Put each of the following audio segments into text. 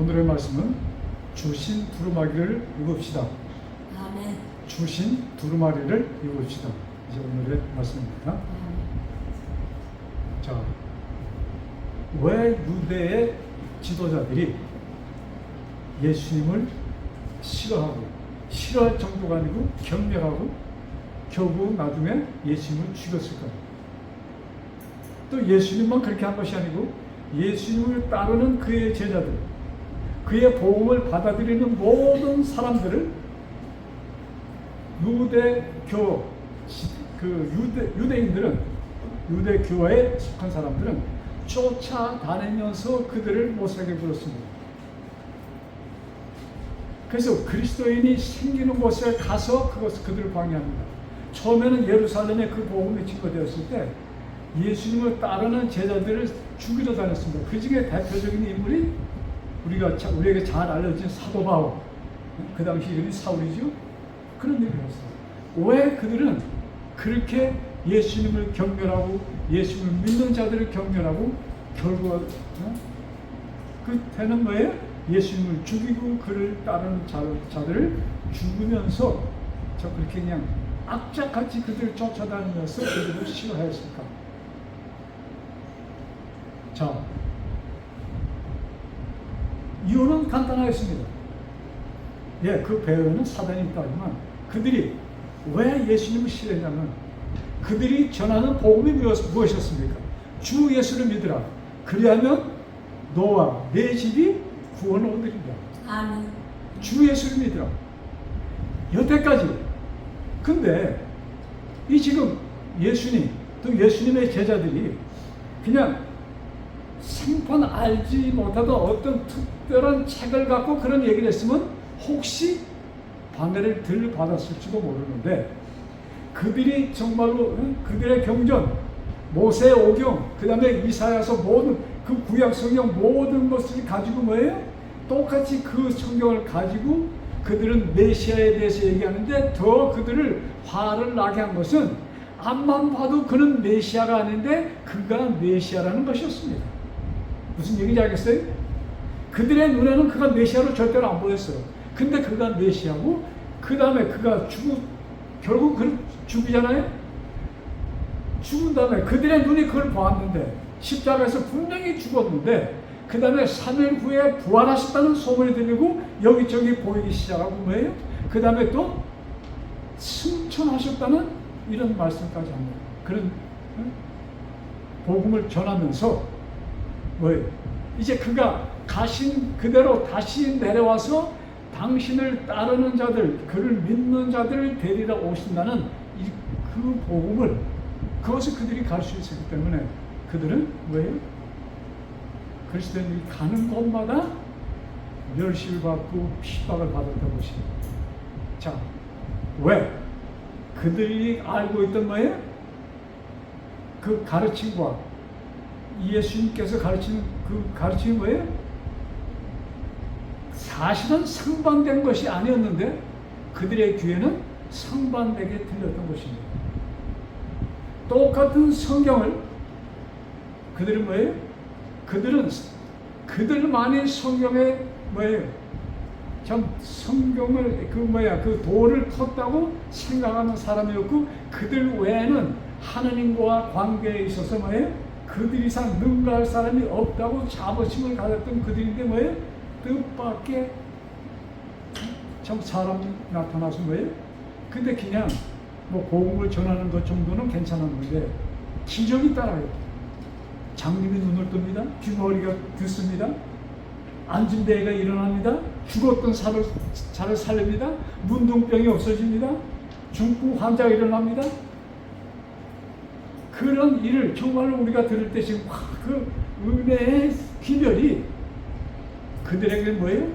오늘의 말씀은 주신 두루마리를 입읍시다. 아멘. 주신 두루마리를 입읍시다. 이제 오늘의 말씀입니다. 자, 왜 유대의 지도자들이 예수님을 싫어할 정도가 아니고 경멸하고 결국 나중에 예수님을 죽였을까요? 또 예수님만 그렇게 한 것이 아니고 예수님을 따르는 그의 제자들, 그의 복음을 받아들이는 모든 사람들을 유대인들은, 유대교회에 속한 사람들은 쫓아다니면서 그들을 못살게 굴었습니다. 그래서 그리스도인이 생기는 곳에 가서 그들을 방해합니다. 처음에는 예루살렘에 그 복음이 증거되었을 때 예수님을 따르는 제자들을 죽이러 다녔습니다. 그 중에 대표적인 인물이 우리에게 잘 알려진 사도 바울, 그 당시 이름이 사울이죠. 그런 일을 했어요. 왜 그들은 그렇게 예수님을 경멸하고 예수님을 믿는 자들을 경멸하고 결국 끝에는 뭐예요? 예수님을 죽이고 그를 따르는 자들을 죽으면서 그렇게 그냥 악착같이 그들을 쫓아다니면서 그들을 싫어했을까? 자, 이유는 간단하겠습니다. 예, 그 배후에는 사단이 있다지만 그들이 왜 예수님을 싫어했냐면 그들이 전하는 복음이 무엇이었습니까? 주 예수를 믿으라. 그리하면 너와 내 집이 구원을 얻으리라. 아멘. 주 예수를 믿으라. 여태까지. 근데 이 지금 예수님 또 예수님의 제자들이 그냥 생판 알지 못하던 어떤 특별한 책을 갖고 그런 얘기를 했으면 혹시 방해를 덜 받았을지도 모르는데 그들이 정말로 그들의 경전, 모세의 오경, 그 다음에 이사야서 모든 그 구약 성경 모든 것을 가지고 뭐예요? 똑같이 그 성경을 가지고 그들은 메시아에 대해서 얘기하는데 더 그들을 화를 나게 한 것은 앞만 봐도 그는 메시아가 아닌데 그가 메시아라는 것이었습니다. 무슨 얘기인지 알겠어요? 그들의 눈에는 그가 메시아로 절대로 안 보였어요. 근데 그가 메시아고 그 다음에 그가 결국 그를 죽이잖아요. 죽은 다음에 그들의 눈이 그걸 보았는데 십자가에서 분명히 죽었는데 그 다음에 3일 후에 부활하셨다는 소문이 들리고 여기저기 보이기 시작하고 뭐예요? 그 다음에 또 승천하셨다는 이런 말씀까지 합니다. 그런 복음을 전하면서 뭐예요? 이제 그가 가신 그대로 다시 내려와서 당신을 따르는 자들, 그를 믿는 자들을 데리러 오신다는 그 복음을 그것을 그들이 갈 수 있었기 때문에 그들은 뭐예요? 그리스도인들이 가는 곳마다 멸시를 받고 핍박을 받았던 것입니다. 자, 왜? 그들이 알고 있던 뭐예요? 그 가르침과 예수님께서 가르치는 그 가르침이 뭐예요? 사실은 상반된 것이 아니었는데 그들의 귀에는 상반되게 들렸던 것입니다. 똑같은 성경을 그들은 뭐예요? 그들만이 성경에 뭐예요? 참 성경을 그 도를 컸다고 생각하는 사람이었고 그들 외에는 하느님과 관계에 있어서 뭐예요? 그들 이상 능가할 사람이 없다고 자부심을 가졌던 그들인데 뭐예요? 뜻밖의 참 사람이 나타나서 뭐예요? 근데 그냥 뭐 복음을 전하는 것 정도는 괜찮았는데 기적이 따라요. 장님이 눈을 뜹니다. 귀머리가 듣습니다. 앉은 데가 일어납니다. 죽었던 살을 살립니다. 문둥병이 없어집니다. 중풍 환자가 일어납니다. 그런 일을 정말로 우리가 들을 때 지금 그 은혜의 기별이 그들에게 뭐예요?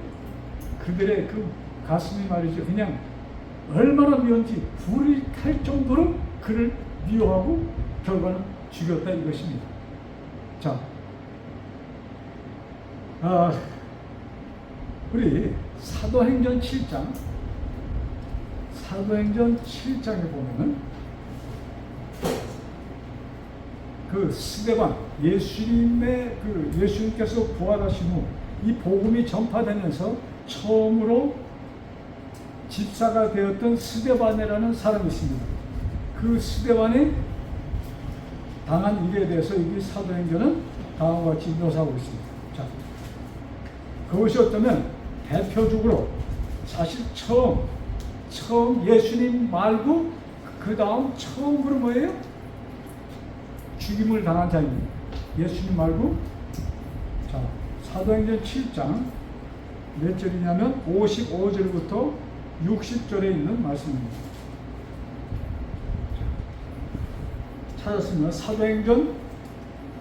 그들의 그 가슴이 말이죠. 그냥 얼마나 미운지 불이 탈 정도로 그를 미워하고 결과는 죽였다 이것입니다. 자, 우리 사도행전 7장에 보면은 그 스데반 예수님께서 부활하신 후 이 복음이 전파되면서 처음으로 집사가 되었던 스데반이라는 사람이 있습니다. 그 스데반이 당한 일에 대해서 이 사도행전은 다음과 같이 묘사하고 있습니다. 자, 그것이 어쩌면 대표적으로 사실 처음 예수님 말고 그 다음 처음으로 뭐예요? 죽임을 당한 자입니다. 예수님 말고. 자, 사도행전 7장 몇 절이냐면 55절부터 60절에 있는 말씀입니다. 찾았으면 사도행전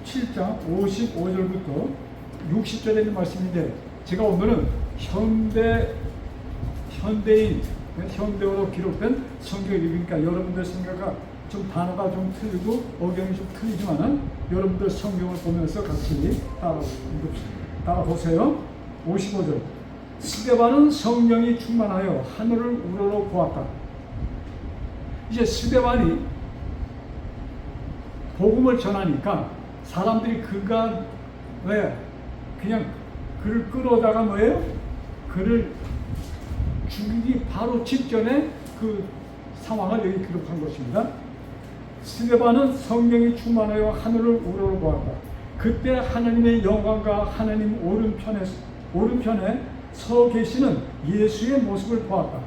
7장 55절부터 60절에 있는 말씀인데, 제가 오늘은 현대어로 기록된 성경을 읽으니까 여러분들 생각과 좀 단어가 좀 틀리고 어경이 좀 틀리지만은 여러분들 성경을 보면서 같이 따라보세요. 55절. 스데반은 성령이 충만하여 하늘을 우러러 보았다. 이제 스데반이 복음을 전하니까 사람들이 그가 왜 그냥 그를 끌어다가 뭐예요? 그를 죽이기 바로 직전에 그 상황을 여기 기록한 것입니다. 스데반은 성령이 충만하여 하늘을 우러러 보았다. 그때 하나님의 영광과 하나님 오른편에 서 계시는 예수의 모습을 보았다.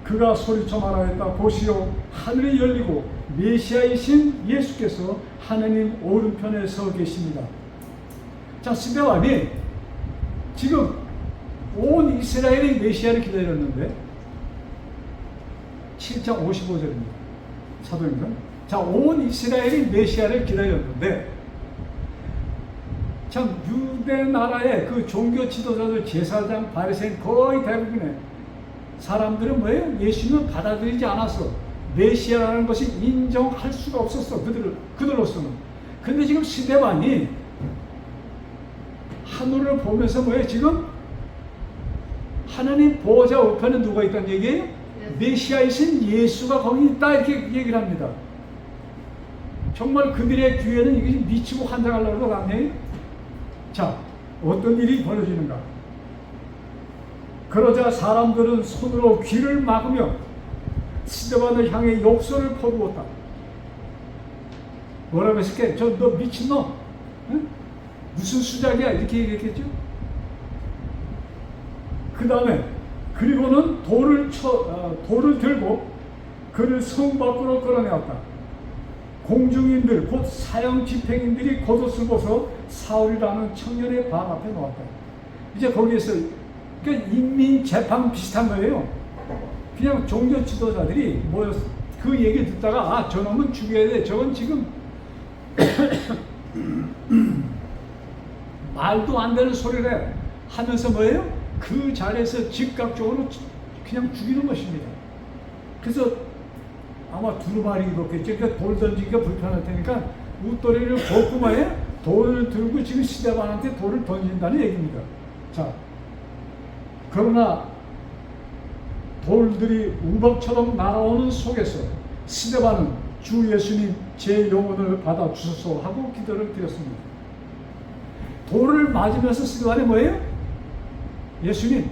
그가 소리쳐 말하였다. 보시오, 하늘이 열리고 메시아이신 예수께서 하나님 오른편에 서 계십니다. 자, 스데반이 지금 온 이스라엘의 메시아를 기다렸는데 7장 55절입니다. 사도행전. 자, 온 이스라엘이 메시아를 기다렸는데 참 유대 나라의 그 종교 지도자들, 제사장, 바리새인 거의 대부분의 사람들은 뭐예요? 예수님을 받아들이지 않아서 메시아라는 것이 인정할 수가 없었어. 그들로서는. 근데 지금 스데반이 하늘을 보면서 뭐예요? 지금 하나님 보호자 우편에 누가 있다는 얘기예요? 메시아이신 예수가 거기 있다, 이렇게 얘기를 합니다. 정말 그들의 귀에는 이게 미치고 환장하려고 하네요. 자, 어떤 일이 벌어지는가? 그러자 사람들은 손으로 귀를 막으며 스데반을 향해 욕설을 퍼부었다. 뭐라고 했을게? 너 미친놈? 응? 무슨 수작이야? 이렇게 얘기했겠죠? 그 다음에 그리고는 돌을 들고 그를 성 밖으로 끌어내었다. 공중인들 곧 사형 집행인들이 겉옷을 벗어 사울이라는 청년의 방 앞에 놓았다. 이제 거기에서 그러니까 인민 재판 비슷한 거예요. 그냥 종교 지도자들이 모여서 그 얘기 듣다가 아, 저놈은 죽여야 돼. 저건 지금 말도 안 되는 소리를 해. 하면서 뭐예요? 그 자리에서 즉각적으로 그냥 죽이는 것입니다. 그래서 아마 두루마리 입었겠죠. 그러니까 돌 던지기가 불편할 테니까 웃도리를 벗고 말이에요. 돌을 들고 지금 스데반한테 돌을 던진다는 얘기입니다. 자, 그러나 돌들이 우박처럼 날아오는 속에서 스데반은 주 예수님 제 영혼을 받아 주소서 하고 기도를 드렸습니다. 돌을 맞으면서 스데반이 뭐예요? 예수님,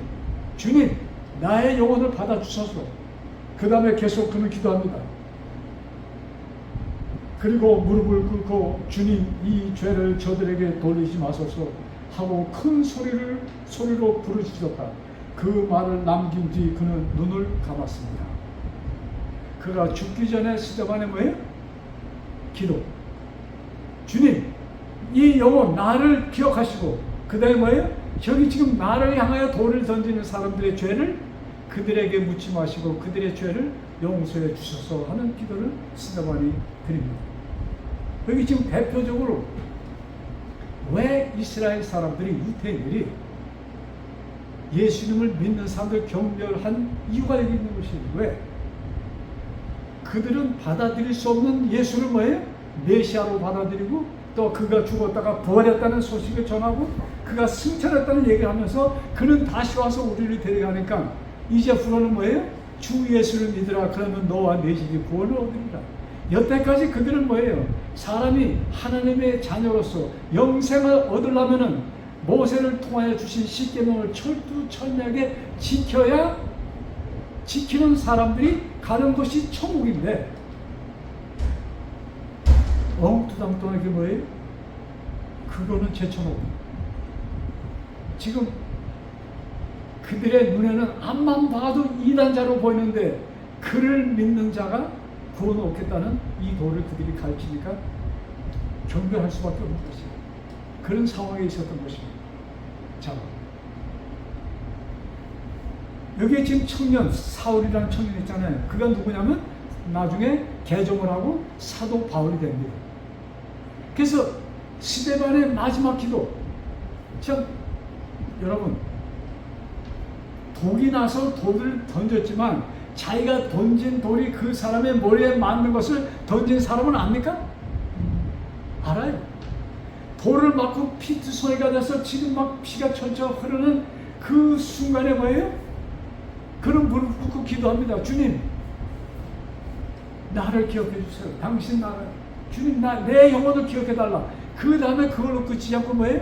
주님, 나의 영혼을 받아 주소서. 그 다음에 계속 그는 기도합니다. 그리고 무릎을 꿇고 주님, 이 죄를 저들에게 돌리지 마소서 하고 큰 소리로 부르짖었다. 그 말을 남긴 뒤 그는 눈을 감았습니다. 그가 죽기 전에 스데반의 뭐예요? 기도. 주님, 이 영혼 나를 기억하시고 그 다음에 뭐예요? 저기 지금 나를 향하여 돌을 던지는 사람들의 죄를 그들에게 묻지 마시고 그들의 죄를 용서해 주소서 하는 기도를 스데반이 드립니다. 여기 지금 대표적으로 왜 이스라엘 사람들이, 유대인들이 예수님을 믿는 사람들 경멸한 이유가 여기 있는 것이에요. 왜? 그들은 받아들일 수 없는 예수를 뭐예요? 메시아로 받아들이고 또 그가 죽었다가 부활했다는 소식을 전하고 그가 승천했다는 얘기를 하면서 그는 다시 와서 우리를 데려가니까 이제부터는 뭐예요? 주 예수를 믿으라. 그러면 너와 내 집이 구원을 얻으리라. 여태까지 그들은 뭐예요? 사람이 하나님의 자녀로서 영생을 얻으려면은 모세를 통하여 주신 십계명을 철두철미하게 지켜야 지키는 사람들이 가는 것이 천국인데 엉뚱땅땅하게 뭐예요? 그거는 제쳐놓고 지금 그들의 눈에는 앞만 봐도 이단자로 보이는데 그를 믿는 자가 구원 얻겠다는 이 도를 그들이 가르치니까 경배할 수밖에 없는 것이에요. 그런 상황에 있었던 것입니다. 자, 여기에 지금 청년, 사울이라는 청년 있잖아요. 그가 누구냐면 나중에 개종을 하고 사도 바울이 됩니다. 그래서 스데반의 마지막 기도, 참 여러분 독이 나서 돌을 던졌지만 자기가 던진 돌이 그 사람의 머리에 맞는 것을 던진 사람은 압니까? 알아요. 돌을 맞고 피투성이가 돼서 지금 막 피가 철철 흐르는 그 순간에 뭐예요? 그는 무릎 꿇고 기도합니다. 주님, 나를 기억해 주세요. 당신 나를, 주님, 내 영혼을 기억해 달라. 그 다음에 그걸로 끝이지 않고 뭐예요?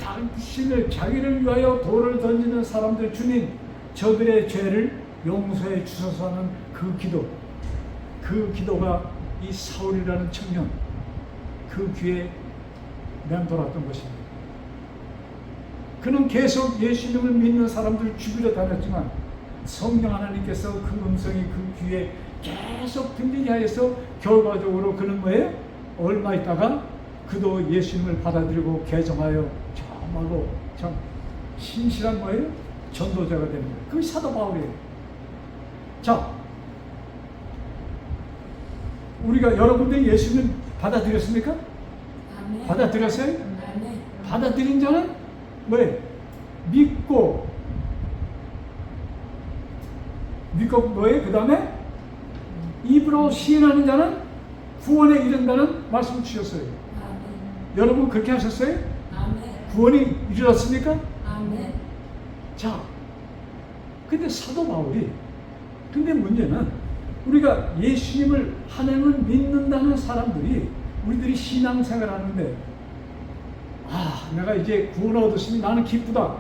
당신을, 자기를 위하여 돌을 던지는 사람들, 주님, 저들의 죄를 용서해 주소서 하는 그 기도, 그 기도가 이 사울이라는 청년 그 귀에 맴돌았던 것입니다. 그는 계속 예수님을 믿는 사람들을 죽이러 다녔지만 성령 하나님께서 그 음성이 그 귀에 계속 들리게 하여서 결과적으로 그는 뭐예요? 얼마 있다가 그도 예수님을 받아들이고 개종하여 정말로 참 신실한 뭐예요? 전도자가 됩니다. 그게 사도 바울이에요. 자, 우리가 여러분들이 예수님 받아들였습니까? 아멘. 받아들였어요? 아멘. 받아들인 자는 뭐예요? 믿고 뭐예요? 그 다음에 입으로 시인하는 자는 구원에 이른다는 말씀을 주셨어요. 아멘. 여러분 그렇게 하셨어요? 아멘. 구원이 이르렀습니까? 아멘. 자, 근데 사도 바울이, 근데 문제는 우리가 예수님을 하나님을 믿는다는 사람들이 우리들이 신앙생활 하는데 내가 이제 구원 얻었으니 나는 기쁘다.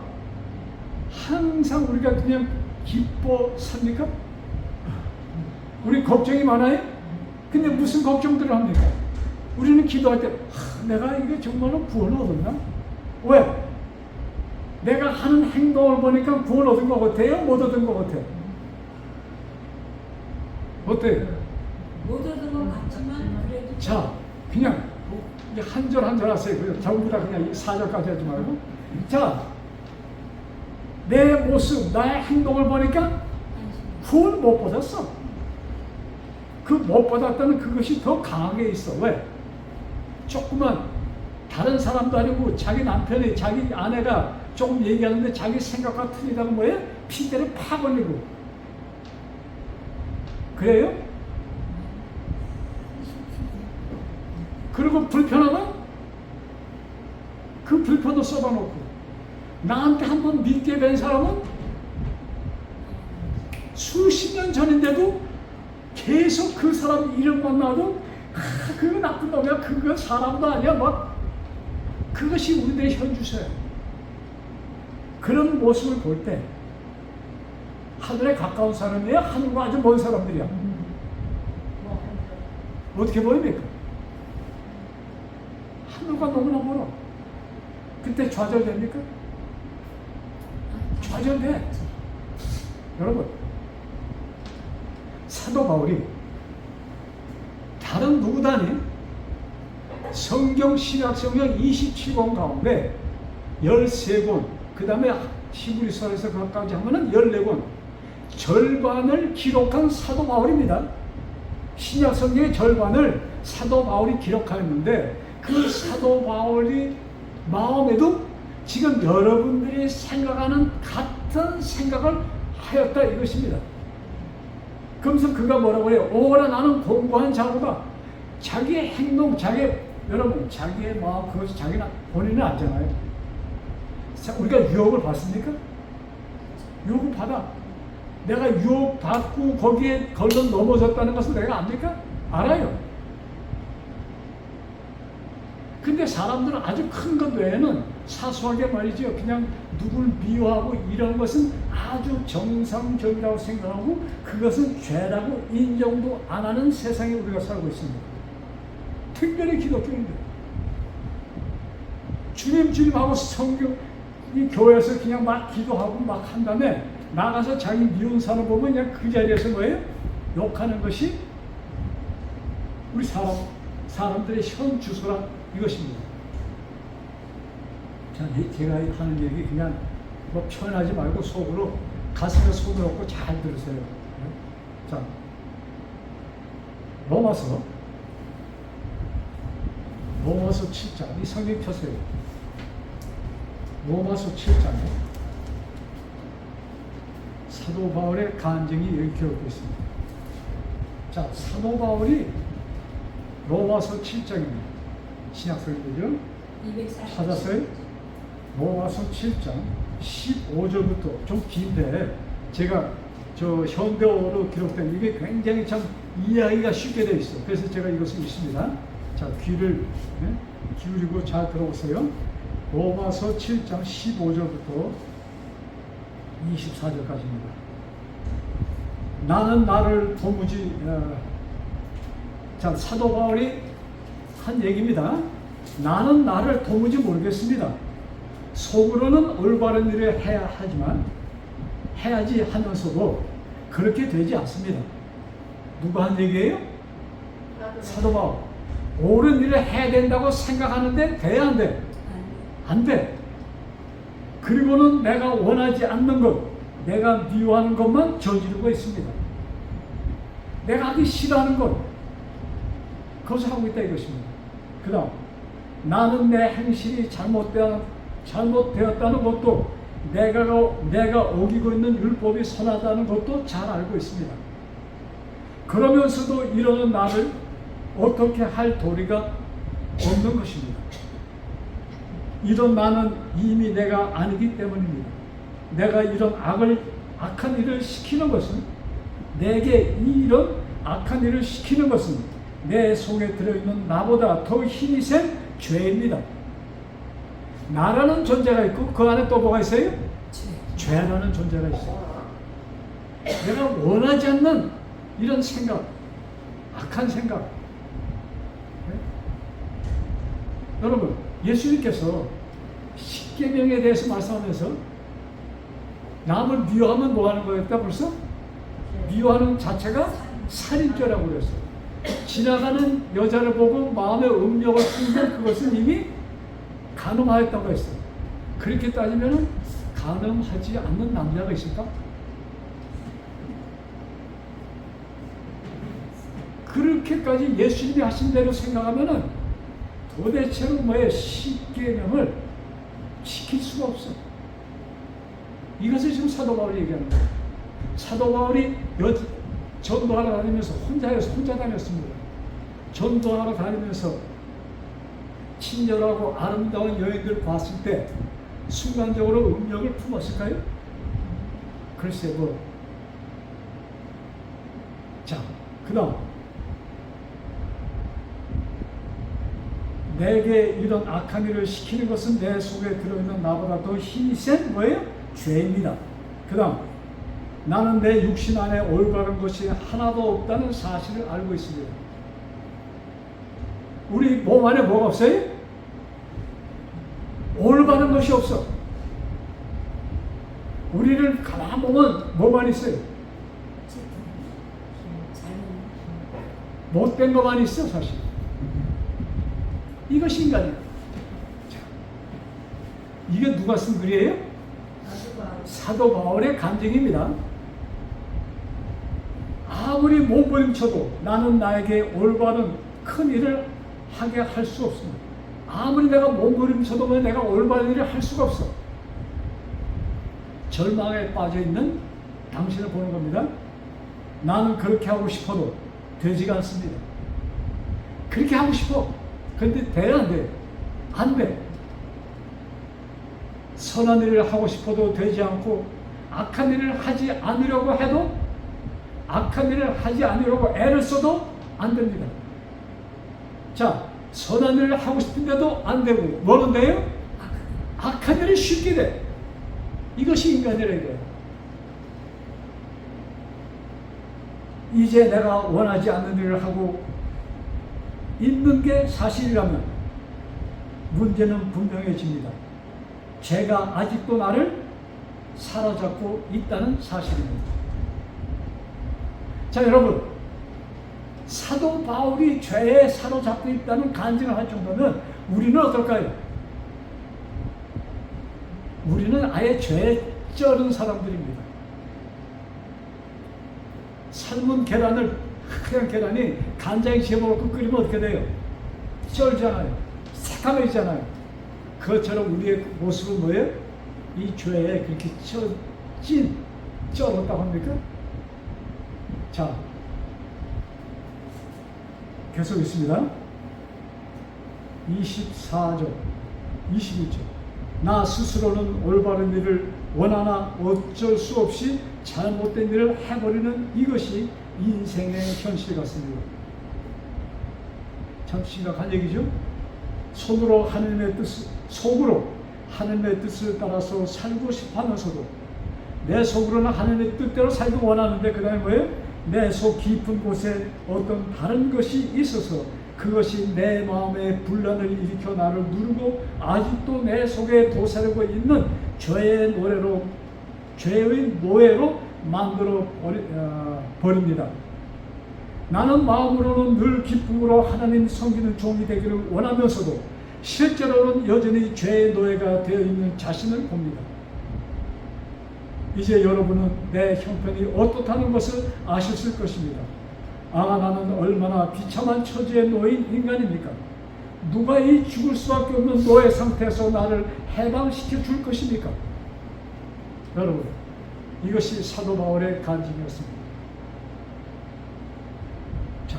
항상 우리가 그냥 기뻐 삽니까? 우리 걱정이 많아요? 근데 무슨 걱정들을 합니까? 우리는 기도할 때 내가 이게 정말로 구원을 얻었나? 왜? 내가 하는 행동을 보니까 구원 얻은 것 같아요? 못 얻은 것 같아요? 어때요? 못 얻은 것 같지만 그래도 자, 그냥 한 절 한 절 하세요. 전부 다 그냥 4절까지 하지 말고. 자, 내 모습, 나의 행동을 보니까 구원 못 받았어. 그 못 받았다는 그것이 더 강하게 있어. 왜? 조금만 다른 사람도 아니고 자기 남편이, 자기 아내가 조금 얘기하는데 자기 생각과 틀리다고 뭐예요? 핑계를 팍 올리고. 그래요? 그리고 불편하면 그 불편도 쏟아놓고, 나한테 한번 믿게 된 사람은 수십 년 전인데도 계속 그 사람 이름만 나도 그거 나쁜 놈이야, 그거 사람도 아니야, 막 그것이 우리들의 현주소야. 그런 모습을 볼 때 하늘에 가까운 사람이야, 하늘과 아주 먼 사람들이야. 어떻게 보입니까? 하늘과 너무나 멀어. 그때 좌절됩니까? 좌절돼. 여러분, 사도 바울이 다른 누구도 아닌 성경 신약 성경 27권 가운데 13권, 그 다음에 히브리서에서 그것까지 하면은 14권, 절반을 기록한 사도 바울입니다. 신약 성경의 절반을 사도 바울이 기록하였는데, 그 사도 바울이 마음에도 지금 여러분들이 생각하는 같은 생각을 하였다 이것입니다. 그러면서 그가 뭐라고 해요? 오라 나는 공고한 자로다. 자기의 행동, 여러분 자기의 마음, 그것이 자기는 본인은 알잖아요. 우리가 유혹을 받습니까? 유혹을 받아. 내가 유혹 받고 거기에 걸러 넘어졌다는 것을 내가 압니까? 알아요. 근데 사람들은 아주 큰 것 외에는 사소하게 말이죠. 그냥 누굴 미워하고 이런 것은 아주 정상적이라고 생각하고 그것은 죄라고 인정도 안 하는 세상에 우리가 살고 있습니다. 특별히 기독교인들. 주님 하고 성경 이 교회에서 그냥 막 기도하고 막 한 다음에 나가서 자기 미운 사람 보면 그냥 그 자리에서 뭐예요? 욕하는 것이 우리 사람들의 현 주소라 이것입니다. 자, 제가 하는 얘기 그냥 뭐 표현하지 말고 속으로 가슴에 손을 얹고 잘 들으세요. 자, 로마서 7장 이 성경 펴세요. 로마서 7장에 사도 바울의 간증이 여기 기록되어 있습니다. 자, 사도 바울이 로마서 7장입니다. 신약성경이죠? 240. 찾았어요? 로마서 7장 15절부터 좀 긴데 제가 저 현대어로 기록된 이게 굉장히 참 이해하기가 쉽게 되어 있어요. 그래서 제가 이것을 읽습니다. 자, 귀를 기울이고 잘 들어보세요. 로마서 7장 15절부터 24절까지입니다. 나는 나를 도무지 자, 사도 바울이 한 얘기입니다. 나는 나를 도무지 모르겠습니다. 속으로는 올바른 일을 해야 하지만 해야지 하면서도 그렇게 되지 않습니다. 누가 한 얘기예요? 사도 바울. 옳은 일을 해야 된다고 생각하는데 돼야 안 돼? 안 돼. 그리고는 내가 원하지 않는 것, 내가 미워하는 것만 저지르고 있습니다. 내가 하기 싫어하는 것, 그것을 하고 있다 이것입니다. 그 다음, 나는 내 행실이 잘못되었다는 것도 내가 어기고 있는 율법이 선하다는 것도 잘 알고 있습니다. 그러면서도 이러는 나를 어떻게 할 도리가 없는 것입니다. 이런 나는 이미 내가 아니기 때문입니다. 내가 이런 악한 일을 시키는 것은 내게 이런 악한 일을 시키는 것은 내 속에 들어있는 나보다 더 힘이 센 죄입니다. 나라는 존재가 있고 그 안에 또 뭐가 있어요? 죄라는 존재가 있어요. 내가 원하지 않는 이런 생각, 악한 생각. 네? 여러분, 예수님께서 십계명에 대해서 말씀하면서 남을 미워하면 뭐 하는 거였다 벌써? 미워하는 자체가 살인죄라고 그랬어요. 지나가는 여자를 보고 마음의 음욕을 품면 그것은 이미 간음하였다고 했어요. 그렇게 따지면 간음하지 않는 남자가 있을까? 그렇게까지 예수님이 하신 대로 생각하면은 도대체로 뭐의 십계명을 지킬 수가 없어. 이것을 지금 사도 바울이 얘기하는 거예요. 사도 바울이 전도하러 다니면서 혼자 다녔습니다. 전도하러 다니면서 친절하고 아름다운 여인들 봤을 때 순간적으로 음욕을 품었을까요? 글쎄 뭐. 자, 그 다음 내게 이런 악한 일을 시키는 것은 내 속에 들어있는 나보다 더 힘이 센 뭐예요? 죄입니다. 그 다음 나는 내 육신 안에 올바른 것이 하나도 없다는 사실을 알고 있습니다. 우리 몸 안에 뭐가 없어요? 올바른 것이 없어. 우리를 가만 보면 뭐만 있어요? 못된 것만 있어 사실. 이것이 인간이에요. 자, 이게 누가 쓴 글이에요? 사도 바울의 간증입니다. 아무리 몸부림쳐도 나는 나에게 올바른 큰 일을 하게 할 수 없습니다. 아무리 내가 몸부림쳐도 내가 올바른 일을 할 수가 없어. 절망에 빠져있는 당신을 보는 겁니다. 나는 그렇게 하고 싶어도 되지가 않습니다. 그렇게 하고 싶어. 그런데 돼야 안 돼. 안 돼. 선한 일을 하고 싶어도 되지 않고 악한 일을 하지 않으려고 해도 악한 일을 하지 않으려고 애를 써도 안 됩니다. 자, 선한 일을 하고 싶은데도 안 되고 뭐는 돼요? 악한 일이 쉽게 돼. 이것이 인간이라 이거예요. 이제 내가 원하지 않는 일을 하고 있는 게 사실이라면 문제는 분명해집니다. 죄가 아직도 나를 사로잡고 있다는 사실입니다. 자, 여러분, 사도 바울이 죄에 사로잡고 있다는 간증을 할 정도면 우리는 어떨까요? 우리는 아예 죄에 쩔은 사람들입니다. 삶은 계란을, 하얀 계란이 간장에 집어넣고 끓이면 어떻게 돼요? 쩔잖아요. 새까매지잖아요. 그것처럼 우리의 모습은 뭐예요? 이 죄에 그렇게 쩔었다고 합니까? 자, 계속 있습니다. 24절, 21절. 나 스스로는 올바른 일을 원하나 어쩔 수 없이 잘못된 일을 해버리는 이것이 인생의 현실 같습니다. 참 심각한 얘기죠. 속으로 하나님의 뜻을 따라서 살고 싶어 하면서도 내 속으로는 하나님의 뜻대로 살기 원하는데 그 다음에 뭐예요? 내 속 깊은 곳에 어떤 다른 것이 있어서 그것이 내 마음에 분란을 일으켜 나를 누르고 아직도 내 속에 도사리고 있는 죄의 노예로 만들어 버립니다. 나는 마음으로는 늘 기쁨으로 하나님 섬기는 종이 되기를 원하면서도 실제로는 여전히 죄의 노예가 되어 있는 자신을 봅니다. 이제 여러분은 내 형편이 어떻다는 것을 아셨을 것입니다. 아, 나는 얼마나 비참한 처지에 놓인 인간입니까? 누가 이 죽을 수밖에 없는 노예 상태에서 나를 해방시켜 줄 것입니까? 여러분, 이것이 사도 바울의 간증이었습니다. 자,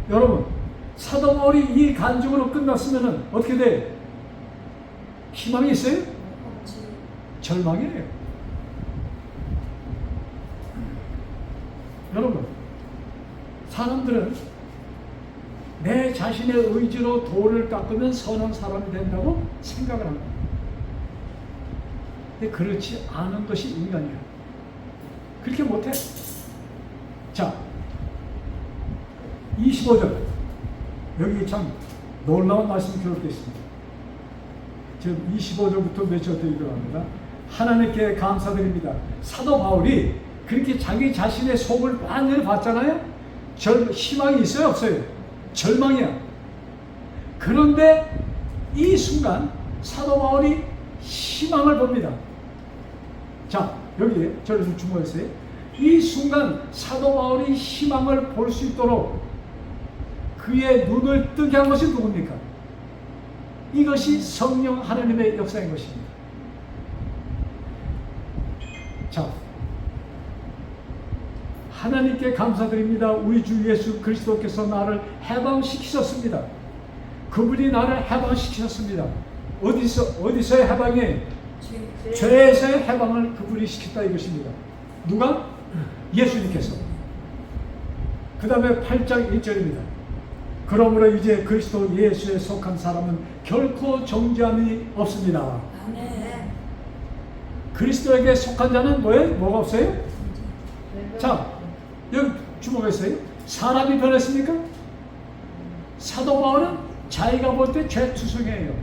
여러분, 사도 바울이 이 간증으로 끝났으면 어떻게 돼요? 희망이 있어요? 절망이에요. 여러분, 사람들은 내 자신의 의지로 돌을 깎으면 선한 사람이 된다고 생각을 합니다. 근데 그렇지 않은 것이 인간이에요. 그렇게 못해. 자, 25절. 여기 참 놀라운 말씀이 기록되어 있습니다. 지금 25절부터 몇 절부터 읽어갑니다. 하나님께 감사드립니다. 사도 바울이 그렇게 자기 자신의 속을 완전히 봤잖아요. 희망이 있어요, 없어요? 절망이야. 그런데 이 순간 사도 바울이 희망을 봅니다. 자, 여기에 저를 좀 주목했어요. 이 순간 사도 바울이 희망을 볼 수 있도록 그의 눈을 뜨게 한 것이 누굽니까? 이것이 성령 하나님의 역사인 것입니다. 자, 하나님께 감사드립니다. 우리 주 예수 그리스도께서 나를 해방시키셨습니다. 그분이 나를 해방시키셨습니다. 어디서의 해방이에요? 죄에서의 해방을 그분이 시켰다 이것입니다. 누가? 예수님께서. 그 다음에 8장 1절입니다. 그러므로 이제 그리스도 예수에 속한 사람은 결코 정죄함이 없습니다. 아멘. 그리스도에게 속한 자는 뭐가 없어요? 자, 여기 주목했어요. 사람이 변했습니까? 사도 바울은 자기가 볼 때 죄투성이에요.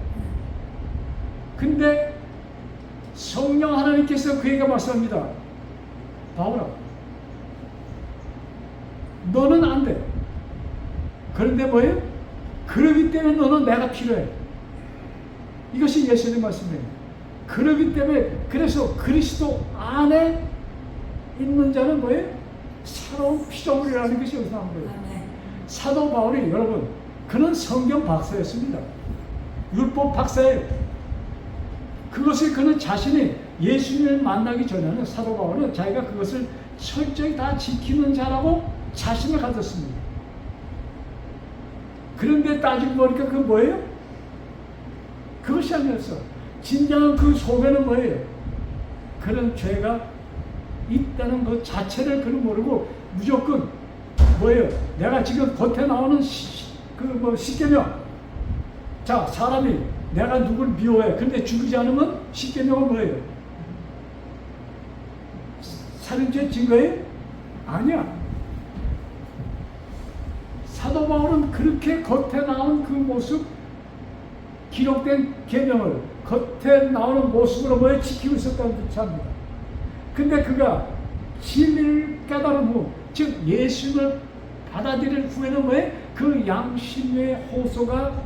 근데 성령 하나님께서 그에게 말씀합니다. 바울아, 너는 안 돼. 그런데 뭐예요? 그러기 때문에 너는 내가 필요해. 이것이 예수님 말씀이에요. 그러기 때문에 그래서 그리스도 안에 있는 자는 뭐예요? 새로운 피조물이라는 것이 여기서 나온 거예요. 사도 바울이 여러분, 그는 성경 박사였습니다. 율법 박사예요. 그것을 그는 자신이 예수님을 만나기 전에는 사도 바울은 자기가 그것을 철저히 다 지키는 자라고 자신을 가졌습니다. 그런데 따지고 보니까 그건 뭐예요? 그것이 아니었어. 진정한 그 속에는 뭐예요? 그런 죄가 있다는 것 자체를 그는 모르고 무조건 뭐예요? 내가 지금 겉에 나오는 십계명. 자, 사람이 내가 누굴 미워해. 근데 죽이지 않으면 10계명은 뭐예요? 살인죄 증거예요? 아니야. 사도 바울은 그렇게 겉에 나온 그 모습, 기록된 계명을 겉에 나오는 모습으로 뭐에 지키고 있었다는 뜻이 합니다. 근데 그가 진리를 깨달은 후, 즉 예수를 받아들일 후에는 뭐에 그 양심의 호소가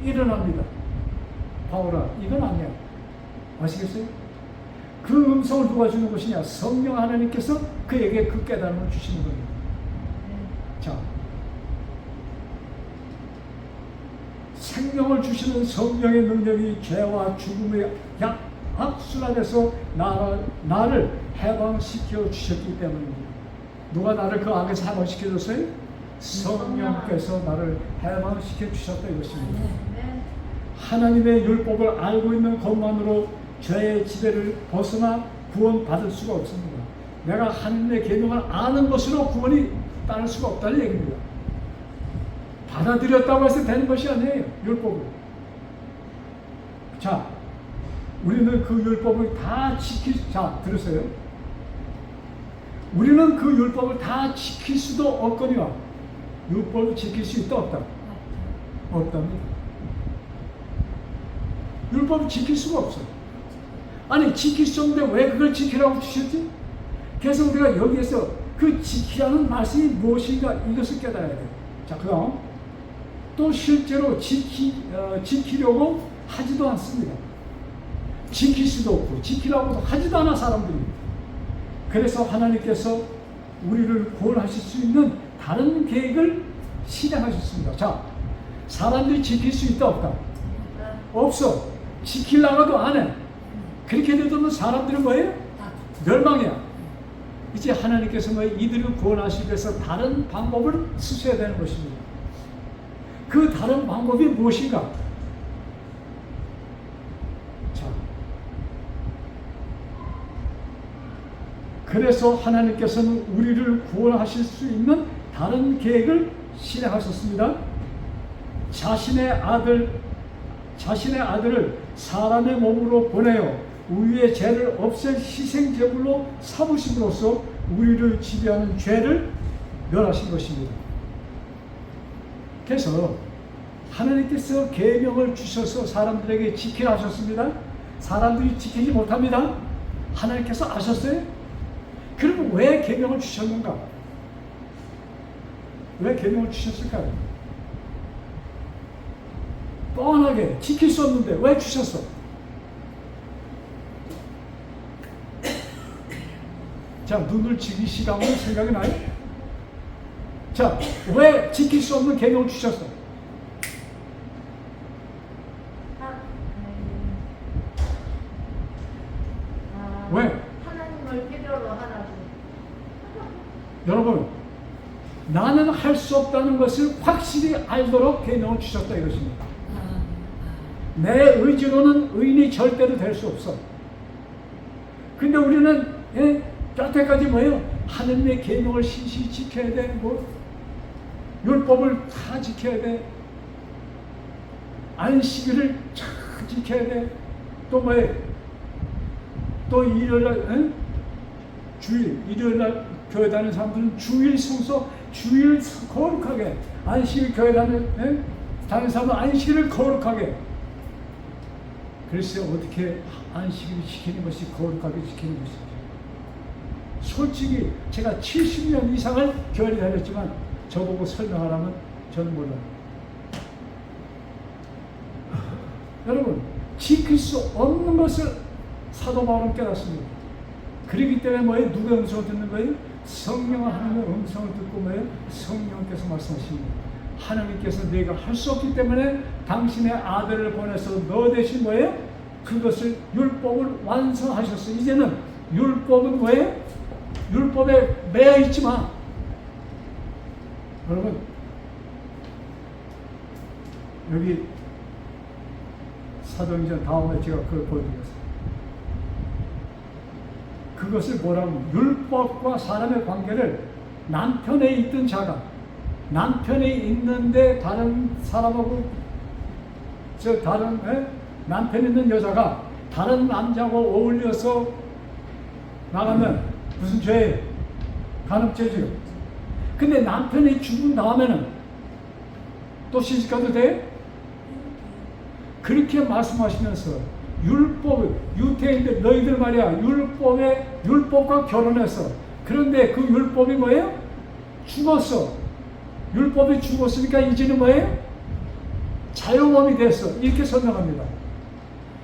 일어납니다. 바울아, 이건 아니야. 아시겠어요? 그 음성을 누가 주는 것이냐? 성령 하나님께서 그에게 그 깨달음을 주시는 겁니다. 자, 생명을 주시는 성령의 능력이 죄와 죽음의 악순환에서 나를 해방시켜 주셨기 때문입니다. 누가 나를 그 악에서 해방시켜 줬어요? 성령께서 나를 해방시켜 주셨다 이것입니다. 하나님의 율법을 알고 있는 것만으로 죄의 지배를 벗어나 구원받을 수가 없습니다. 내가 하나님의 계명을 아는 것으로 구원이 따를 수가 없다는 얘기입니다. 받아들였다고 해서 되는 것이 아니에요. 율법을. 자, 우리는 그 율법을 다 자, 들으세요. 우리는 그 율법을 다 지킬 수도 없거니와 율법을 지킬 수 있다 없다? 없답니다. 율법을 지킬 수가 없어요. 아니, 지킬 수 없는데 왜 그걸 지키라고 주셨지? 그래서 우리가 여기에서 그 지키라는 말씀이 무엇인가 이것을 깨달아야 돼요. 자, 그 다음 또 실제로 지키려고 하지도 않습니다. 지킬 수도 없고 지키라고도 하지도 않아 사람들이. 그래서 하나님께서 우리를 구원하실 수 있는 다른 계획을 실행하셨습니다. 자, 사람들이 지킬 수 있다 없다? 없어. 지키려고도 안 해. 그렇게 되면 사람들은 뭐예요? 멸망이야. 이제 하나님께서 뭐 이들을 구원하시기 위해서 다른 방법을 쓰셔야 되는 것입니다. 그 다른 방법이 무엇인가? 자, 그래서 하나님께서는 우리를 구원하실 수 있는 다른 계획을 실행하셨습니다. 자신의 아들을 사람의 몸으로 보내어 우리의 죄를 없앨 희생제물로 삼으심으로써 우리를 지배하는 죄를 멸하신 것입니다. 그래서 하나님께서 계명을 주셔서 사람들에게 지키라 하셨습니다. 사람들이 지키지 못합니다. 하나님께서 아셨어요? 그러면 왜 계명을 주셨는가? 왜 계명을 주셨을까요? 뻔하게 지킬 수 없는데 왜 주셨어? 자, 눈을 지키시라고 생각이 나요? 자, 왜 지킬 수 없는 계명을 주셨어? 왜? 하나님을 필요로 하라고. 여러분, 나는 할 수 없다는 것을 확실히 알도록 계명을 주셨다 이것입니다. 내 의지로는 의인이 절대로 될 수 없어. 근데 우리는 여태까지 뭐예요? 하나님의 계명을 신실히 지켜야 돼. 율법을 다 지켜야 돼. 안식일을 잘 지켜야 돼. 또 뭐예요? 또 일요일날 주일, 일요일날 교회 다니는 사람들은 주일 성서, 주일 거룩하게, 안식일 교회 다니는 사람은 안식일을 거룩하게. 글쎄 어떻게 안식일을 지키는 것이 거룩하게 지키는 것인지. 솔직히 제가 70년 이상을 교회를 다녔지만 저보고 설명하라면 저는 몰라요. 여러분, 지킬 수 없는 것을 사도 바울은 깨닫습니다. 그렇기 때문에 뭐예요? 누구의 음성을 듣는 거예요? 성령 하나님의 음성을 듣고 뭐예요? 성령께서 말씀하십니다. 하나님께서 내가 할 수 없기 때문에 당신의 아들을 보내서 너 대신 뭐예요? 그것을 율법을 완성하셨어요. 이제는 율법은 뭐예요? 율법에 매여 있지 마. 여러분, 여기 사도행전 다음에 제가 그걸 보여드리겠습니다. 그것을 뭐라고? 율법과 사람의 관계를 남편에 있던 자가 남편이 있는데 다른 사람하고 저 다른 남편 있는 여자가 다른 남자하고 어울려서 나가면 무슨 죄예요? 간음죄죠. 근데 남편이 죽은 다음에는 또 시집가도 돼요? 그렇게 말씀하시면서 유태인들 너희들 말이야 율법과 결혼해서 그런데 그 율법이 뭐예요? 죽었어. 율법이 죽었으니까 이제는 뭐예요? 자유범이 됐어. 이렇게 설명합니다.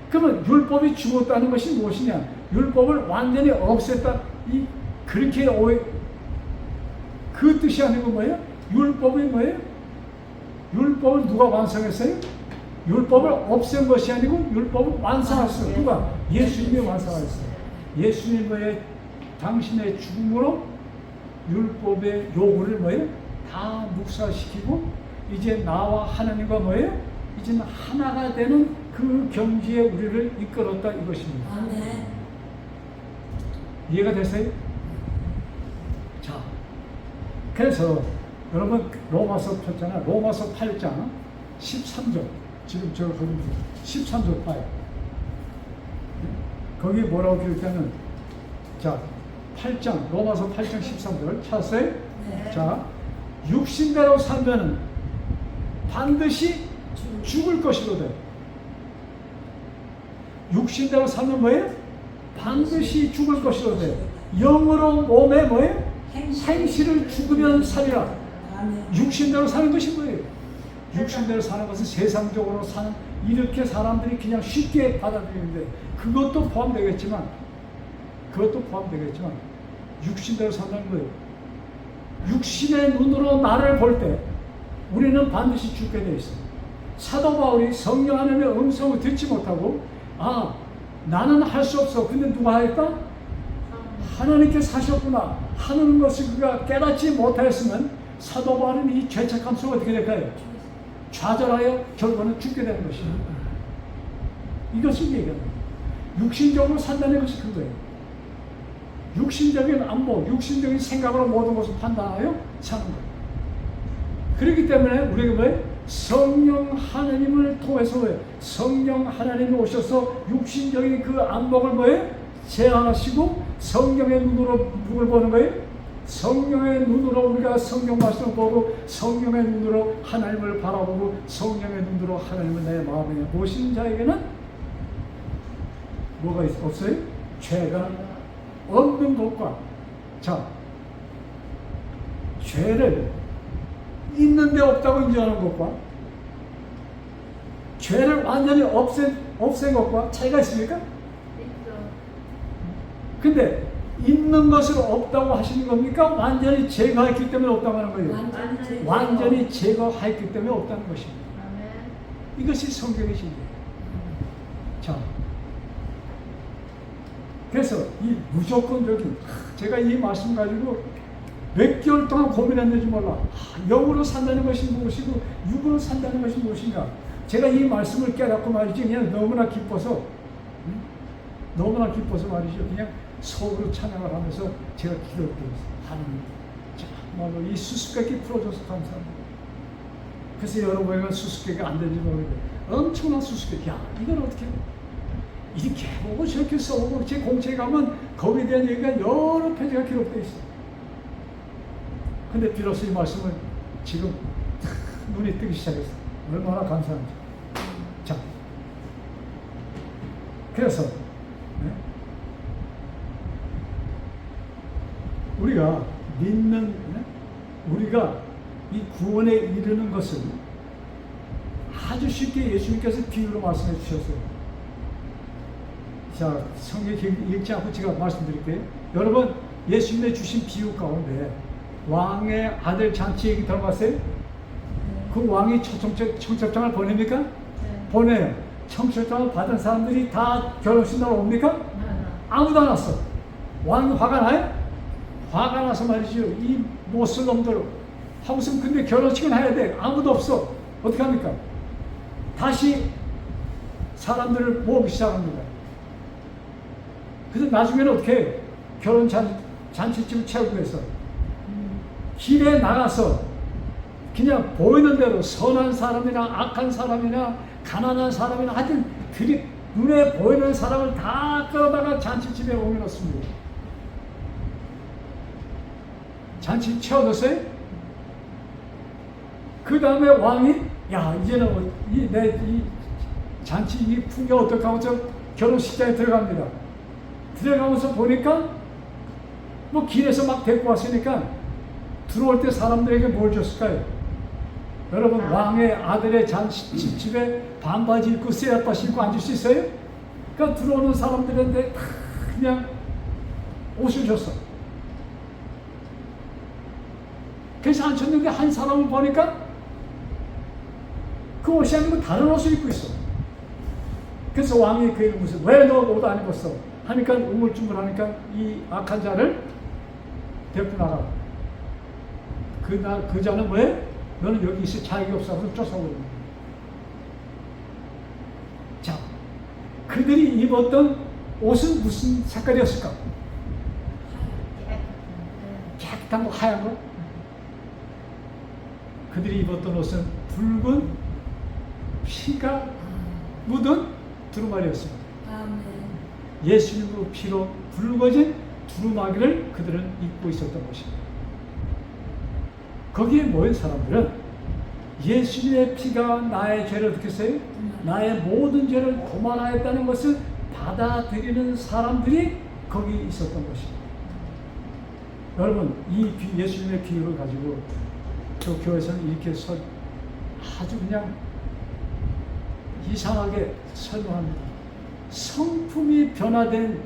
그러면 율법이 죽었다는 것이 무엇이냐? 율법을 완전히 없앴다. 그렇게 그 뜻이 아니고 뭐예요? 율법이 뭐예요? 율법을 누가 완성했어요? 율법을 없앤 것이 아니고 율법을 완성했어요. 누가? 예수님이 완성했어요. 예수님의 당신의 죽음으로 율법의 요구를 뭐예요? 다 묵살시키고 이제 나와 하나님과 뭐예요? 이제 하나가 되는 그 경지에 우리를 이끌었다 이것입니다. 아멘. 이해가 되세요? 자, 그래서 여러분 로마서 폈잖아요. 로마서 8장 13절 지금 저 거기 13절 봐요. 거기 뭐라고 기록하면 자 8장 로마서 8장 13절 찾았어요? 네. 자 육신대로 살면은 반드시 죽을 것이로되 육신대로 살면 뭐예요? 반드시 죽을 것이로되 영으로 몸에 뭐예요? 행실을 죽으면 살리라. 아멘. 육신대로 사는 것이 뭐예요? 육신대로 사는 것은 세상적으로 사는 이렇게 사람들이 그냥 쉽게 받아들이는데 그것도 포함되겠지만 육신대로 산다는 거예요. 육신의 눈으로 나를 볼 때 우리는 반드시 죽게 돼 있어요. 사도 바울이 성령 하나님의 음성을 듣지 못하고 나는 할 수 없어. 근데 누가 할까? 하나님께서 하셨구나 하는 것을 그가 깨닫지 못하였으면 사도 바울은 이 죄책감 속에 어떻게 될까요? 좌절하여 결국은 죽게 되는 것입니다. 이것을 얘기합니다. 육신적으로 산다는 것이 그거예요. 육신적인 안목, 육신적인 생각으로 모든 것을 판단하여 사는 거예요. 그렇기 때문에 우리가 뭐예요? 성령 하나님을 통해서 뭐예요? 성령 하나님이 오셔서 육신적인 그 안목을 뭐예요? 제한하시고 성령의 눈으로 누굴 보는 거예요? 성령의 눈으로 우리가 성경 말씀을 보고 성령의 눈으로 하나님을 바라보고 성령의 눈으로 하나님을 내 마음에 모신 자에게는 뭐가 없어요? 죄가 없는 것과 자 죄를 있는데 없다고 인정하는 것과 죄를 완전히 없앤 것과 차이가 있습니까? 있죠. 근데 있는 것을 없다고 하시는 겁니까? 완전히 제거했기 때문에 없다고 하는 거예요. 완전히 제거했기 때문에 없다는 것입니다. 아멘. 이것이 성경의 진리예요. 자, 그래서 이 무조건적인 제가 이 말씀 가지고 몇 개월 동안 고민했는지 몰라. 영으로 산다는 것이 무엇이고 육으로 산다는 것이 무엇인가. 제가 이 말씀을 깨닫고 말이지 그냥 너무나 기뻐서 말이죠. 그냥 속으로 찬양을 하면서 제가 기도를 드렸어요. 하나님 정말로 이 수수께끼 풀어줘서 감사합니다. 그래서 여러분에게 수수께끼가 안 되는지 모르겠는데 엄청난 수수께끼. 야 이걸 어떻게 이렇게 보고 저렇게 써보고 제 공책에 가면 거기에 대한 얘기가 여러 페이지가 기록되어 있어요. 근데 비로소 이 말씀을 지금 눈이 뜨기 시작했어요. 얼마나 감사한지. 자, 그래서 우리가 믿는 우리가 이 구원에 이르는 것을 아주 쉽게 예수님께서 비유로 말씀해 주셨어요. 자, 성경 읽지 않고 제가 말씀드릴게요. 여러분, 예수님의 주신 비유 가운데 왕의 아들 잔치 얘기 들어봤어요? 그 왕이 청첩장을 보냅니까? 네. 보내요. 청첩장을 받은 사람들이 다 결혼식 날 옵니까? 아무도 안 왔어. 왕이 화가 나요? 화가 나서 말이죠. 이 못쓸 놈들 하고서 근데 결혼식은 해야 돼. 아무도 없어. 어떻게 합니까? 다시 사람들을 모으기 시작합니다. 그래서 나중에는 어떻게 해요? 결혼 잔치집을 채우기 위해서 길에 나가서 그냥 보이는 대로 선한 사람이나 악한 사람이나 가난한 사람이나 하여튼 눈에 보이는 사람을 다 끌어다가 잔치집에 옮겨놓습니다. 잔치 채워졌어요? 그 다음에 왕이 야 이제는 이 잔치 이 풍경 어떻게 하면서 결혼식장에 들어갑니다. 들어가면서 보니까 뭐 길에서 막 데리고 왔으니까 들어올 때 사람들에게 뭘 줬을까요? 여러분 왕의 아들의 잔치집에 반바지 입고 쇠아빠 신고 앉을 수 있어요? 그러니까 들어오는 사람들한테 다 그냥 옷을 줬어. 그래서 앉혔는데 한 사람을 보니까 그 옷이 아니고 다른 옷을 입고 있어. 그래서 왕이 그 무슨 왜 너 옷 안 입었어? 하니까 우물쭈물하니까 이 악한 자를 데리고 나가. 그 자는 왜? 너는 여기 있을 자격이 없어서 쫓아오는 거야. 자, 그들이 입었던 옷은 무슨 색깔이었을까? 깨끗한 거, 하얀 거? 그들이 입었던 옷은 붉은 피가 묻은 두루마리였습니다. 아멘. 예수님의 피로 붉어진 두루마기를 그들은 입고 있었던 것입니다. 거기에 모인 사람들은 예수님의 피가 나의 죄를 어떻게 했어요? 나의 모든 죄를 도말하였다는 것을 받아들이는 사람들이 거기 있었던 것입니다. 여러분, 이 예수님의 비유를 가지고 저 교회에서는 이렇게 아주 그냥 이상하게 설명합니다. 성품이 변화된,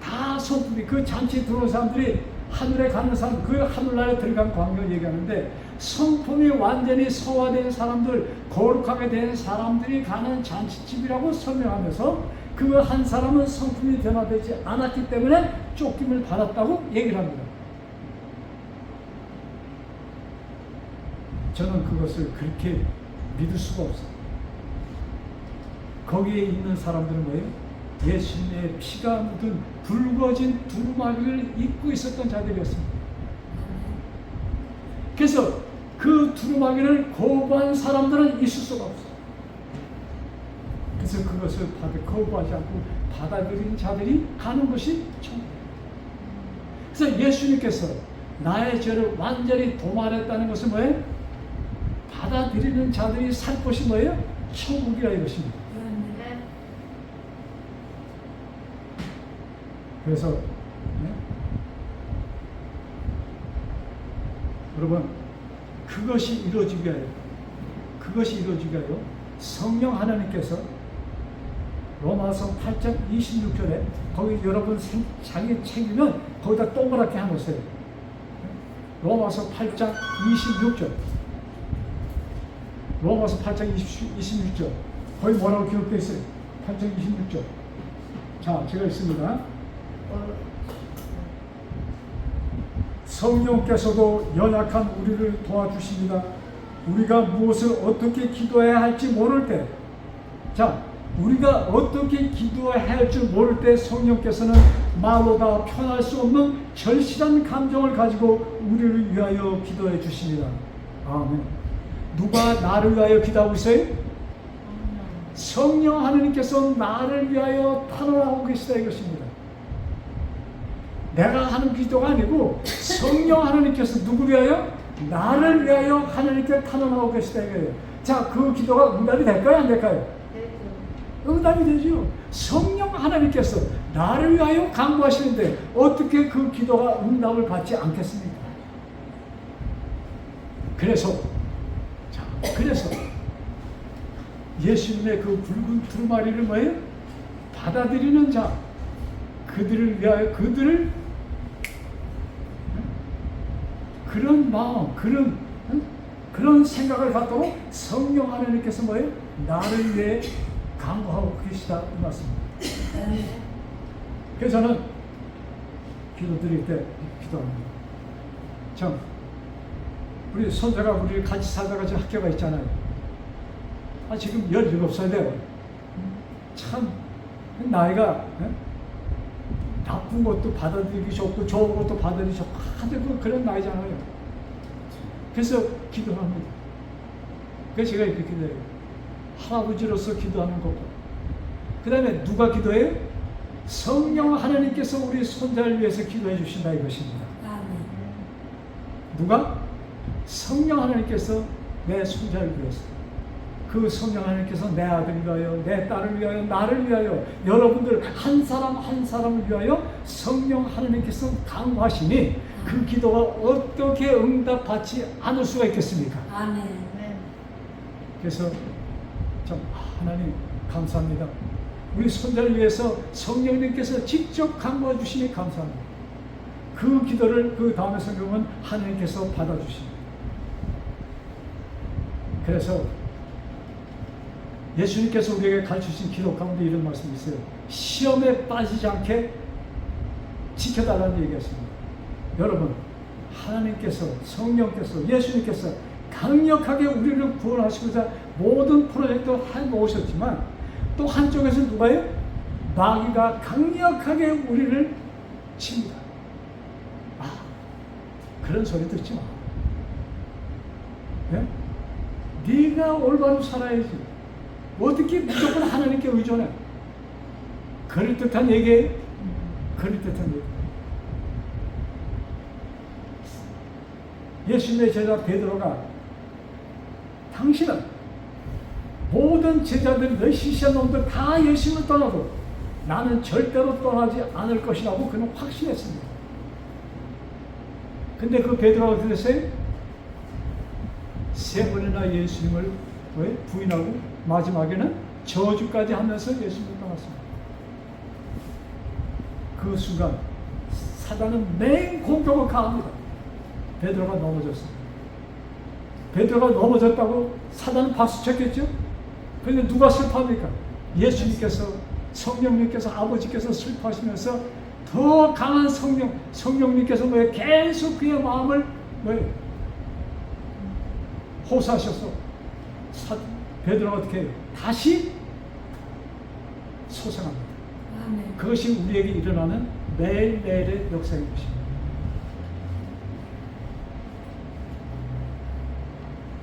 다 성품이, 그 잔치에 들어온 사람들이 하늘에 가는 사람, 그 하늘나라에 들어간 광경을 얘기하는데, 성품이 완전히 소화된 사람들, 거룩하게 된 사람들이 가는 잔치집이라고 설명하면서 그 한 사람은 성품이 변화되지 않았기 때문에 쫓김을 받았다고 얘기를 합니다. 저는 그것을 그렇게 믿을 수가 없어요. 거기에 있는 사람들은 뭐예요? 예수님의 피가 묻은 붉어진 두루마기를 입고 있었던 자들이었습니다. 그래서 그 두루마기를 거부한 사람들은 있을 수가 없어요. 그래서 그것을 거부하지 않고 받아들인 자들이 가는 것이 천국이에요. 그래서 예수님께서 나의 죄를 완전히 도말했다는 것은 뭐예요? 받아들이는 자들이 살 곳이 뭐예요? 천국이라 이것입니다. 그래서 여러분, 그것이 이루어지게 하여 성령 하나님께서 로마서 8장 26절에 거기 여러분 자기 책이면 거기다 동그랗게 해놓으세요. 로마서 8장 26절. 로마서 8장 26절. 거기 뭐라고 기록되어 있어요? 8장 26절. 자, 제가 읽습니다. 성령께서도 연약한 우리를 도와주십니다. 우리가 무엇을 어떻게 기도해야 할지 모를 때, 자, 우리가 어떻게 기도해야 할지 모를 때 성령께서는 말로 다 표현할 수 없는 절실한 감정을 가지고 우리를 위하여 기도해 주십니다. 아멘. 누가 나를 위하여 기도하고 있어요? 성령 하나님께서 나를 위하여 탄원하고 계시다 이것입니다. 내가 하는 기도가 아니고 성령 하나님께서 누구 위하여? 나를 위하여 하나님께 탄원하고 계시다 이거예요. 자, 그 기도가 응답이 될까요? 안 될까요? 응답이 되죠. 성령 하나님께서 나를 위하여 간구하시는데 어떻게 그 기도가 응답을 받지 않겠습니까? 그래서 예수님의 그 붉은 두루마리를 뭐예요? 받아들이는 자, 그들을 위하여 그런 마음, 그런 생각을 갖고 성령 하나님께서 뭐예요? 나를 위해 간구하고 계시다 이 말씀입니다. 그래서 저는 기도 드릴 때 기도합니다. 참, 우리 손자가 우리 같이 살다가 지금 학교가 있잖아요. 지금 17살 돼요. 참 나이가 나쁜 것도 받아들이기 좋고 좋은 것도 받아들이기 좋고 하여튼 그런 나이잖아요. 그래서 기도합니다. 그래서 제가 이렇게 기도해요. 할아버지로서 기도하는 거고, 그 다음에 누가 기도해요? 성령 하나님께서 우리 손자를 위해서 기도해 주신다 이것입니다. 아멘. 누가? 성령 하나님께서 내 손자를 위해서, 그 성령 하나님께서 내 아들을 위하여, 내 딸을 위하여, 나를 위하여, 여러분들 한 사람 한 사람을 위하여 성령 하나님께서 강구하시니 그 기도가 어떻게 응답받지 않을 수가 있겠습니까? 아멘. 그래서 참 하나님 감사합니다. 우리 손자를 위해서 성령님께서 직접 강구해 주시니 감사합니다. 그 기도를 그 다음에 성경은 하나님께서 받아주십니다. 그래서 예수님께서 우리에게 가르치신 기도 가운데 이런 말씀이 있어요. 시험에 빠지지 않게 지켜달라는 얘기였습니다. 여러분, 하나님께서, 성령께서, 예수님께서 강력하게 우리를 구원하시고자 모든 프로젝트를 해놓으셨지만 또 한쪽에서 누가요? 마귀가 강력하게 우리를 칩니다. 그런 소리 듣지 마. 네? 네가 올바로 살아야지. 어떻게 무조건 하나님께 의존해? 그럴듯한 얘기예요. 그럴듯한 얘기. 예수님의 제자 베드로가 당신은 모든 제자들이 너희 시시한 놈들 다 예수님을 떠나도 나는 절대로 떠나지 않을 것이라고 그는 확신했습니다. 근데 그 베드로가 어떻게 됐어요? 3번이나 예수님을 부인하고 마지막에는 저주까지 하면서 예수님을 떠났습니다. 그 순간 사단은 맹 공격을 가합니다. 베드로가 넘어졌습니다. 베드로가 넘어졌다고 사단은 박수 쳤겠죠? 그런데 누가 슬퍼합니까? 예수님께서, 성령님께서, 아버지께서 슬퍼하시면서 더 강한 성령님께서 계속 그의 마음을 호소하셔서 베드로가 어떻게 해요? 다시 소생합니다. 아멘. 그것이 우리에게 일어나는 매일매일의 역사인 것입니다.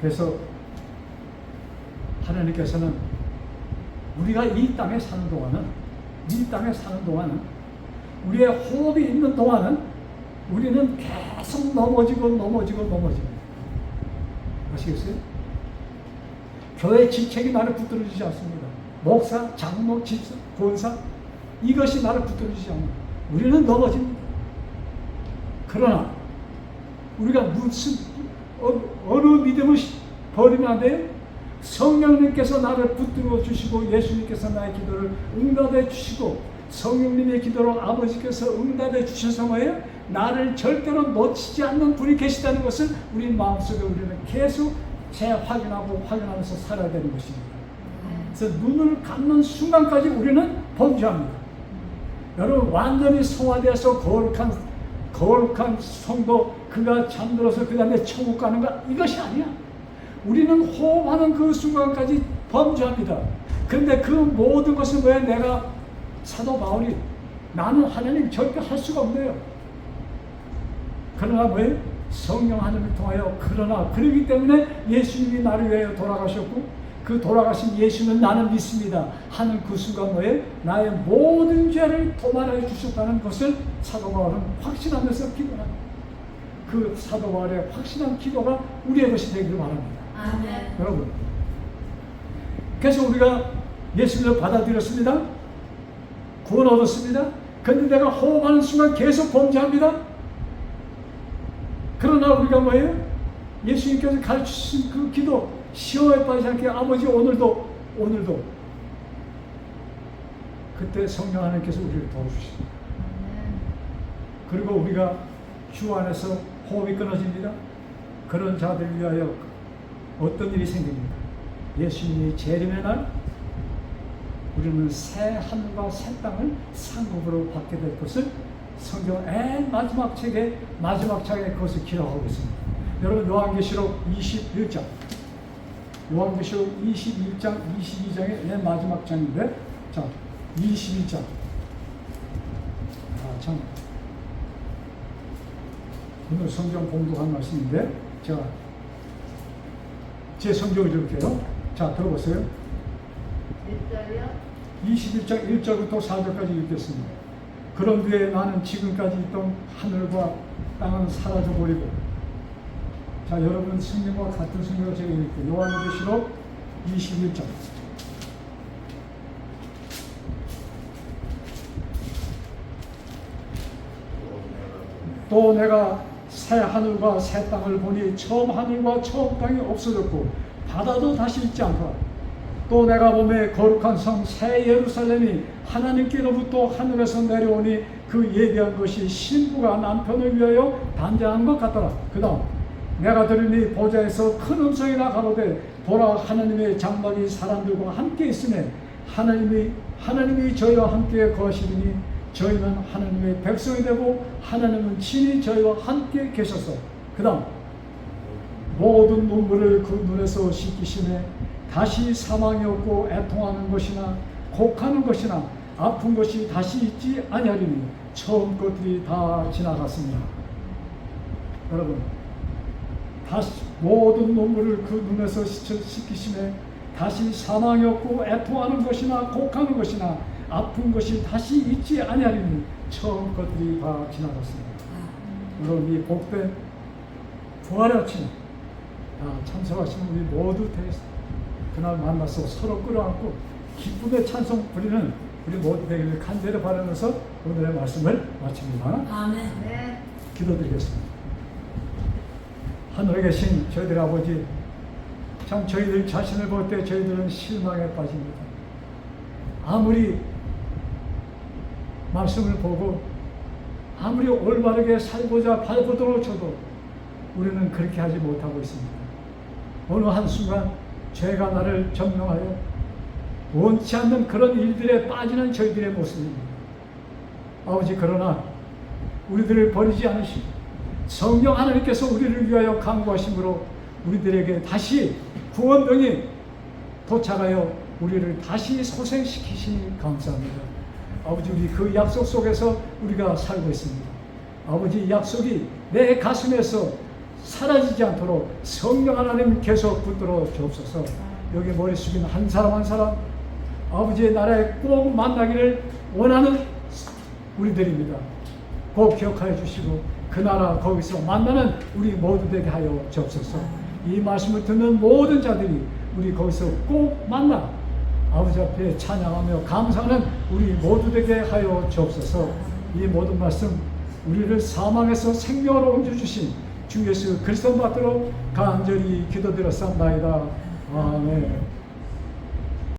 그래서 하나님께서는 우리가 이 땅에 사는 동안은, 우리의 호흡이 있는 동안은 우리는 계속 넘어지고 아시겠어요? 교회 직책이 나를 붙들어주지 않습니다. 목사, 장로, 집사, 권사, 이것이 나를 붙들어주지 않아요. 우리는 넘어집니다. 그러나 우리가 무슨 어느 믿음을 버리면 안 돼요? 성령님께서 나를 붙들어 주시고 예수님께서 나의 기도를 응답해 주시고 성령님의 기도로 아버지께서 응답해 주셔서 뭐예요? 나를 절대로 놓치지 않는 분이 계시다는 것을 우리 마음속에 우리는 계속 확인하면서 살아야 되는 것입니다. 그래서 눈을 감는 순간까지 우리는 범죄합니다. 여러분, 완전히 성화되어서 거룩한 성도, 그가 잠들어서 그 다음에 천국 가는 것, 이것이 아니야. 우리는 호흡하는 그 순간까지 범죄합니다. 그런데 그 모든 것은 왜 내가 사도 바울이 나는 하나님 절대 할 수가 없네요. 그러나 뭐예요? 성령 하나님을 통하여 그러기 때문에 예수님이 나를 위하여 돌아가셨고 그 돌아가신 예수는 나는 믿습니다 하는 그 순간 뭐예요? 나의 모든 죄를 도말하여 주셨다는 것을 사도 바울은 확신하면서 기도합니다. 그 사도 바울의 확신한 기도가 우리의 것이 되기를 바랍니다. 아멘. 여러분, 그래서 우리가 예수님을 받아들였습니다. 구원 얻었습니다. 그런데 내가 호흡하는 순간 계속 범죄합니다. 그러나 우리가 뭐예요? 예수님께서 가르치신 그 기도, 시험에 빠지지 않게 아버지 오늘도 그때 성령 하나님께서 우리를 도와주십니다. 그리고 우리가 주 안에서 호흡이 끊어집니다. 그런 자들을 위하여 어떤 일이 생깁니까? 예수님이 재림의 날 우리는 새 하늘과 새 땅을 상급으로 받게 될 것을 성경 마지막 책에 그것을 기록하고 있습니다. 여러분, 요한계시록 21장 22장의 맨 마지막 장인데, 자, 22장. 참 오늘 성경 공독한 말씀인데 제가 제 성경을 읽을게요. 자, 들어보세요. 몇 절이요? 21장 1절부터 4절까지 읽겠습니다. 그런 뒤에 나는 지금까지 있던 하늘과 땅은 사라져버리고, 자, 여러분 성경과 같은 성경을 제가 읽을게요. 요한계시록 21장. 또 내가 새 하늘과 새 땅을 보니 처음 하늘과 처음 땅이 없어졌고 바다도 다시 있지 않더라. 또 내가 보매 거룩한 성 새 예루살렘이 하나님께로부터 하늘에서 내려오니 그 예비한 것이 신부가 남편을 위하여 단장한 것 같더라. 그 다음 내가 들으니 보좌에서 큰 음성이 나가로되 보라, 하나님의 장막이 사람들과 함께 있으매 하나님이 저희와 함께 거하시리니 저희는 하나님의 백성이 되고 하나님은 친히 저희와 함께 계셔서, 그 다음 모든 눈물을 그 눈에서 씻기시매 다시 사망이 없고 애통하는 것이나 곡하는 것이나 아픈 것이 다시 있지 아니하리니 처음 것들이 다 지나갔습니다. 여러분, 다시 모든 눈물을 그 눈에서 씻기시매 다시 사망이 없고 애통하는 것이나 곡하는 것이나 아픈 것이 다시 있지 아니하리니 처음 것들이 다 지나갔습니다. 여러분, 이 복된 부활의 아침에 참석하시는 우리 모두 되겠습니다. 그날 만나서 서로 끌어안고 기쁨의 찬송 부리는 우리 모두 되기를 간절히 바라면서 오늘의 말씀을 마칩니다. 아멘. 네. 기도드리겠습니다. 하늘에 계신 저희들 아버지, 참 저희들 자신을 볼 때 저희들은 실망에 빠집니다. 아무리 말씀을 보고 아무리 올바르게 살고자 발버둥을 쳐도 우리는 그렇게 하지 못하고 있습니다. 어느 한순간 죄가 나를 점령하여 원치 않는 그런 일들에 빠지는 저희들의 모습입니다. 아버지, 그러나 우리들을 버리지 않으시고 성령 하나님께서 우리를 위하여 강구하심으로 우리들에게 다시 구원병이 도착하여 우리를 다시 소생시키시니 감사합니다. 아버지, 우리 그 약속 속에서 우리가 살고 있습니다. 아버지, 이 약속이 내 가슴에서 사라지지 않도록 성령 하나님 계속 붙들어 주옵소서. 여기 머리 숙인 한 사람 한 사람 아버지의 나라에 꼭 만나기를 원하는 우리들입니다. 꼭 기억하여 주시고 그 나라 거기서 만나는 우리 모두 되게 하여 주옵소서. 이 말씀을 듣는 모든 자들이 우리 거기서 꼭 만나 아버지 앞에 찬양하며 감사하는 우리 모두 되게 하여 주옵소서. 이 모든 말씀 우리를 사망에서 생명으로 옮겨주신 주 예수 그리스도 받들어 간절히 기도드렸사옵나이다. 아멘.